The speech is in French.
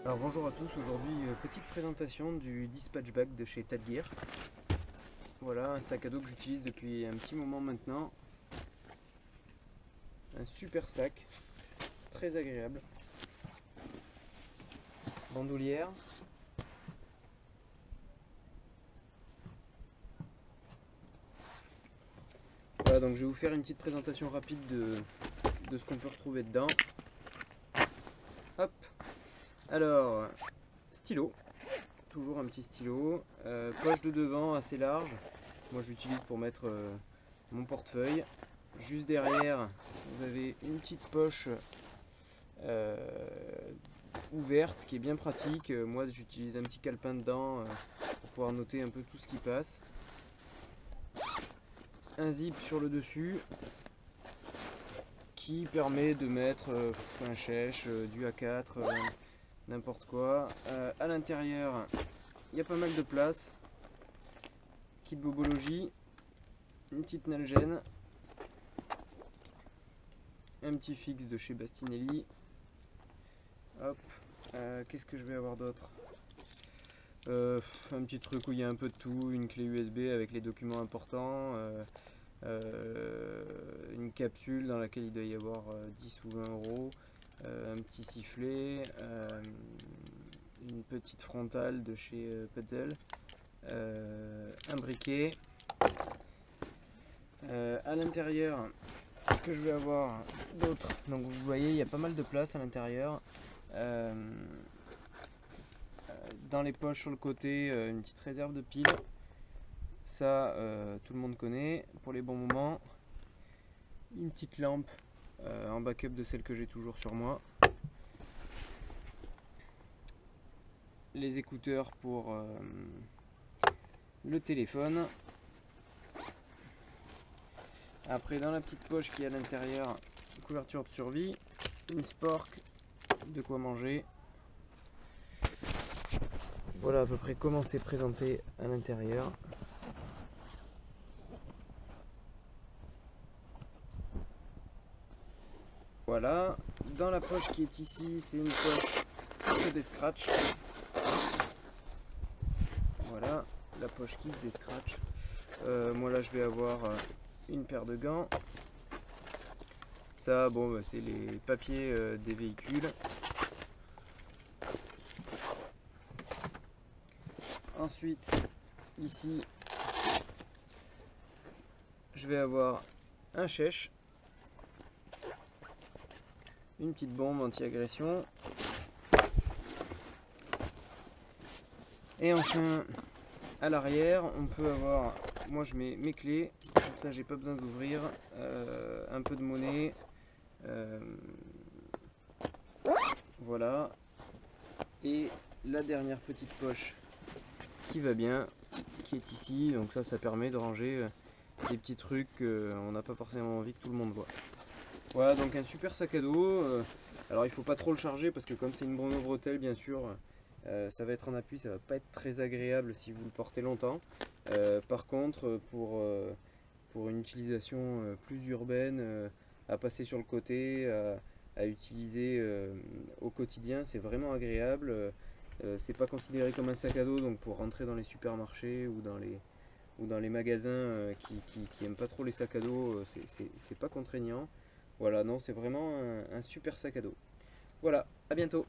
Alors bonjour à tous, aujourd'hui petite présentation du Dispatch Bag de chez Tad Gear. Voilà un sac à dos que j'utilise depuis un petit moment maintenant. Un super sac, très agréable. Bandoulière. Voilà, donc je vais vous faire une petite présentation rapide de ce qu'on peut retrouver dedans. Hop. Alors, stylo. Toujours un petit stylo, poche de devant assez large, moi j'utilise pour mettre mon portefeuille. Juste derrière vous avez une petite poche ouverte qui est bien pratique. Moi j'utilise un petit calepin dedans pour pouvoir noter un peu tout ce qui passe. Un zip sur le dessus qui permet de mettre un chèche, du A4, n'importe quoi. À l'intérieur il y a pas mal de place. Kit bobologie, une petite nalgène, un petit fixe de chez Bastinelli. Hop, qu'est-ce que je vais avoir d'autre? Un petit truc où il y a un peu de tout, une clé USB avec les documents importants, une capsule dans laquelle il doit y avoir 10 ou 20 euros, un petit sifflet, une petite frontale de chez Petzl, un briquet. À l'intérieur, ce que je vais avoir d'autre, donc vous voyez il y a pas mal de place à l'intérieur. Dans les poches sur le côté, une petite réserve de piles, ça tout le monde connaît pour les bons moments. Une petite lampe en backup de celle que j'ai toujours sur moi. Les écouteurs pour le téléphone. Après, dans la petite poche qui est à l'intérieur, couverture de survie, une spork, de quoi manger. Voilà à peu près comment c'est présenté à l'intérieur. Voilà, dans la poche qui est ici, c'est une poche qui se déscratch. Voilà, la poche qui se déscratch. Moi là je vais avoir une paire de gants. Ça, bon, bah, c'est les papiers des véhicules. Ensuite, ici, je vais avoir un chèche, une petite bombe anti-agression. Et enfin, à l'arrière, on peut avoir, moi je mets mes clés, comme ça j'ai pas besoin d'ouvrir, un peu de monnaie. Voilà. Et la dernière petite poche qui va bien, qui est ici, donc ça permet de ranger des petits trucs qu'on n'a pas forcément envie que tout le monde voit. Voilà, donc un super sac à dos. Alors il faut pas trop le charger parce que comme c'est une monobretelle bien sûr, ça va être en appui, ça va pas être très agréable si vous le portez longtemps. Par contre pour une utilisation plus urbaine, à passer sur le côté, à utiliser au quotidien, c'est vraiment agréable. C'est pas considéré comme un sac à dos, donc pour rentrer dans les supermarchés ou dans les magasins qui aiment pas trop les sacs à dos, c'est pas contraignant. Voilà, non, c'est vraiment un super sac à dos. Voilà, à bientôt.